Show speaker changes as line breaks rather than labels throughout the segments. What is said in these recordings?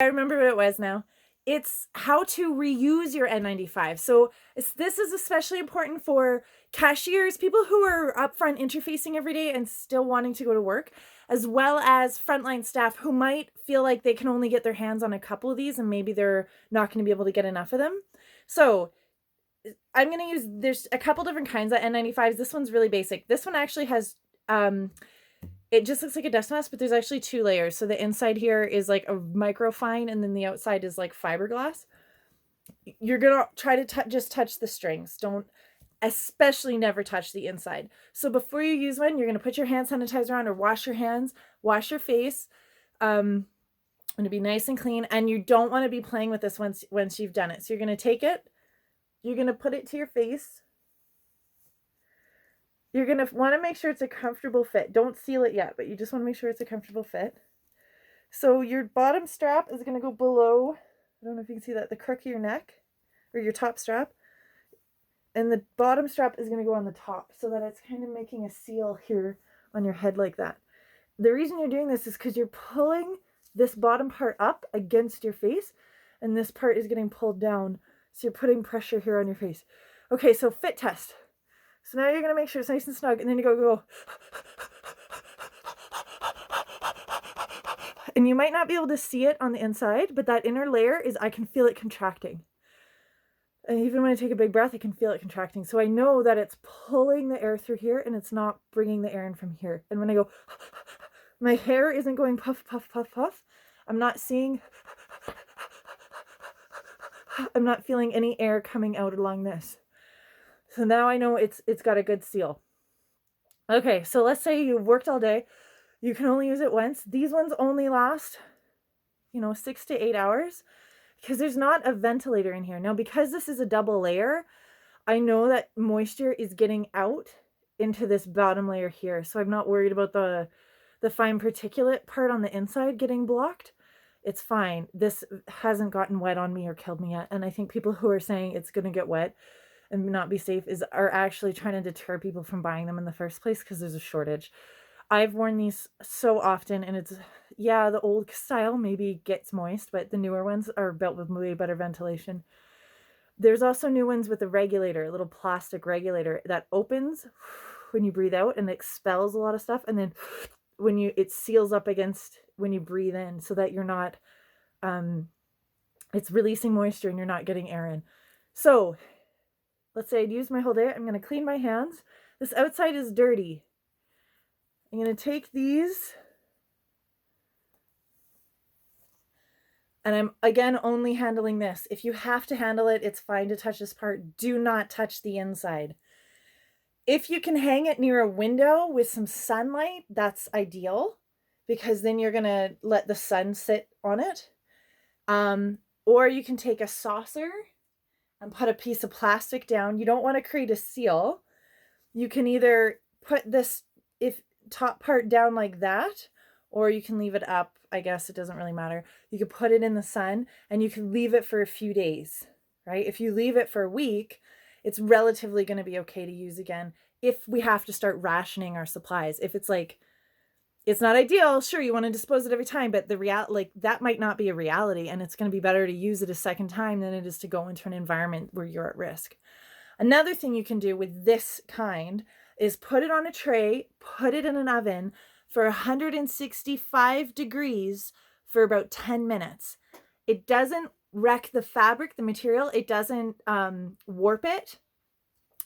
I remember what it was now. It's how to reuse your N95. So this is especially important for cashiers, people who are upfront interfacing every day and still wanting to go to work, as well as frontline staff who might feel like they can only get their hands on a couple of these and maybe they're not going to be able to get enough of them. So I'm going to use, there's a couple different kinds of N95s. This one's really basic. This one actually has, it just looks like a dust mask, but there's actually 2 layers. So the inside here is like a microfine, and then the outside is like fiberglass. You're going to try to just touch the strings. Don't, especially never touch the inside. So before you use one, you're going to put your hand sanitizer on or wash your hands, wash your face. Going to be nice and clean. And you don't want to be playing with this once you've done it. So you're going to take it, you're going to put it to your face. You're going to want to make sure it's a comfortable fit. Don't seal it yet, but you just want to make sure it's a comfortable fit. So your bottom strap is going to go below, I don't know if you can see that, the crook of your neck, or your top strap. And the bottom strap is going to go on the top so that it's kind of making a seal here on your head like that. The reason you're doing this is because you're pulling this bottom part up against your face, and this part is getting pulled down. So you're putting pressure here on your face. Okay, so fit test. So now you're going to make sure it's nice and snug, and then you go. And you might not be able to see it on the inside, but that inner layer is, I can feel it contracting. And even when I take a big breath, I can feel it contracting. So I know that it's pulling the air through here and it's not bringing the air in from here. And when I go, my hair isn't going puff, puff, puff, puff. I'm not seeing, I'm not feeling any air coming out along this. So now I know it's got a good seal. Okay, so let's say you've worked all day. You can only use it once. These ones only last, 6 to 8 hours because there's not a ventilator in here. Now, because this is a double layer, I know that moisture is getting out into this bottom layer here. So I'm not worried about the fine particulate part on the inside getting blocked. It's fine. This hasn't gotten wet on me or killed me yet. And I think people who are saying it's going to get wet and not be safe are actually trying to deter people from buying them in the first place because there's a shortage. I've worn these so often, and it's, the old style maybe gets moist, but the newer ones are built with way better ventilation. There's also new ones with a regulator, a little plastic regulator that opens when you breathe out and expels a lot of stuff, and then it seals up against when you breathe in, so that you're not, it's releasing moisture and you're not getting air in. So let's say I'd used my whole day. I'm going to clean my hands. This outside is dirty. I'm going to take these, and I'm again only handling this. If you have to handle it, it's fine to touch this part. Do not touch the inside. If you can hang it near a window with some sunlight, that's ideal, because then you're going to let the sun sit on it. Or you can take a saucer and put a piece of plastic down. You don't want to create a seal. You can either put this top part down like that, or you can leave it up. I guess it doesn't really matter. You could put it in the sun and you can leave it for a few days, right? If you leave it for a week, it's relatively going to be okay to use again if we have to start rationing our supplies. If it's like, it's not ideal, sure, you want to dispose it every time, but that might not be a reality, and it's going to be better to use it a second time than it is to go into an environment where you're at risk. Another thing you can do with this kind is put it on a tray, put it in an oven for 165 degrees for about 10 minutes. It doesn't wreck the fabric, the material. It doesn't warp it.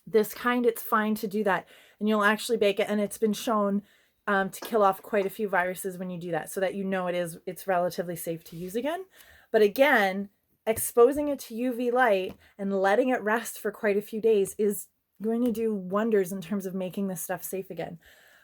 This kind, it's fine to do that. And you'll actually bake it. And it's been shown to kill off quite a few viruses when you do that, so that it's relatively safe to use again. But again, exposing it to UV light and letting it rest for quite a few days is going to do wonders in terms of making this stuff safe again.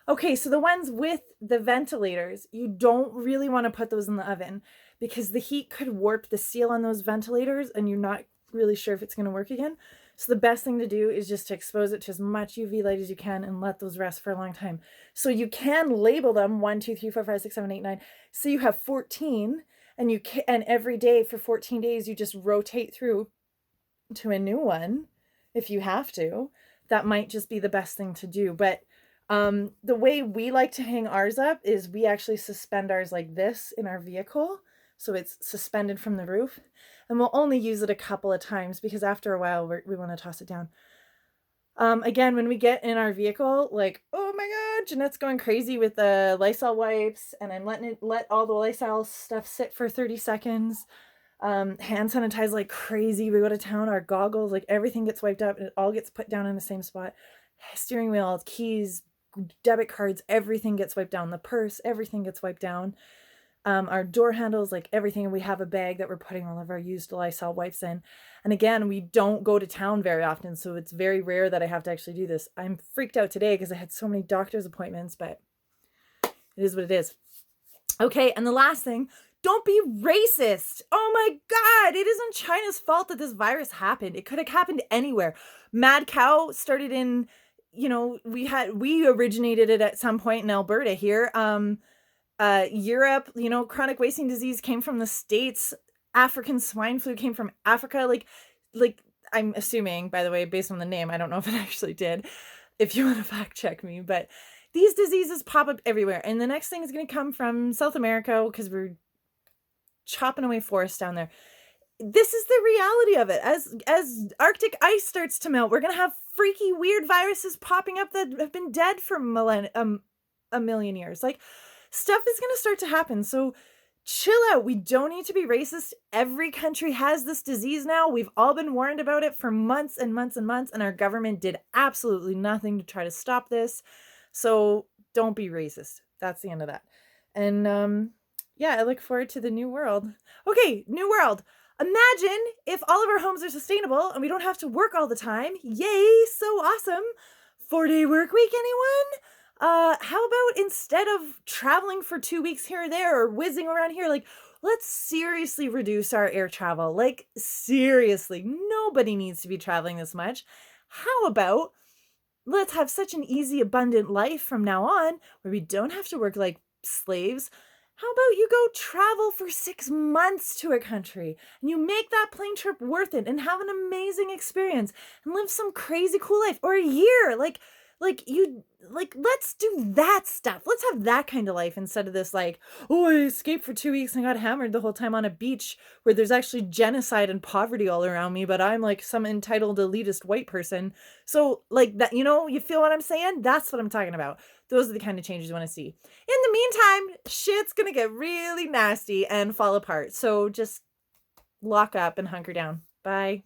Okay, so the ones with the ventilators, you don't really want to put those in the oven because the heat could warp the seal on those ventilators and you're not really sure if it's going to work again. So the best thing to do is just to expose it to as much UV light as you can and let those rest for a long time. So you can label them 1, 2, 3, 4, 5, 6, 7, 8, 9. So you have 14, and every day for 14 days you just rotate through to a new one if you have to. That might just be the best thing to do. But the way we like to hang ours up is we actually suspend ours like this in our vehicle so it's suspended from the roof. And we'll only use it a couple of times because after a while we want to toss it down. Again, when we get in our vehicle, like, oh my God, Jeanette's going crazy with the Lysol wipes, and I'm let all the Lysol stuff sit for 30 seconds. Hand sanitize like crazy. We go to town, our goggles, like everything gets wiped up and it all gets put down in the same spot. Steering wheel, keys, debit cards, everything gets wiped down. The purse, everything gets wiped down. Our door handles, like everything. We have a bag that we're putting all of our used Lysol wipes in. And again, we don't go to town very often, so it's very rare that I have to actually do this. I'm freaked out today because I had so many doctor's appointments, but it is what it is. Okay, and the last thing, don't be racist. Oh my God, it isn't China's fault that this virus happened. It could have happened anywhere. Mad cow started in, we originated it at some point in Alberta here. Europe, chronic wasting disease came from the States. African swine flu came from Africa. Like I'm assuming, by the way, based on the name, I don't know if it actually did, if you want to fact check me, but these diseases pop up everywhere. And the next thing is going to come from South America because we're chopping away forests down there. This is the reality of it. As Arctic ice starts to melt, we're going to have freaky, weird viruses popping up that have been dead for a million years. Like, stuff is going to start to happen. So chill out. We don't need to be racist. Every country has this disease now. We've all been warned about it for months and months and months, and our government did absolutely nothing to try to stop this. So don't be racist. That's the end of that. And yeah, I look forward to the new world. Okay, new world. Imagine if all of our homes are sustainable and we don't have to work all the time. Yay, so awesome. 4-day work week, anyone? How about instead of traveling for 2 weeks here or there or whizzing around here, like, let's seriously reduce our air travel. Like, seriously, nobody needs to be traveling this much. How about let's have such an easy, abundant life from now on where we don't have to work like slaves. How about you go travel for 6 months to a country and you make that plane trip worth it and have an amazing experience and live some crazy cool life, or a year, let's do that stuff. Let's have that kind of life instead of this, like, oh, I escaped for 2 weeks and got hammered the whole time on a beach where there's actually genocide and poverty all around me, but I'm like some entitled elitist white person. So like that, you feel what I'm saying? That's what I'm talking about. Those are the kind of changes you want to see. In the meantime, shit's gonna get really nasty and fall apart. So just lock up and hunker down. Bye.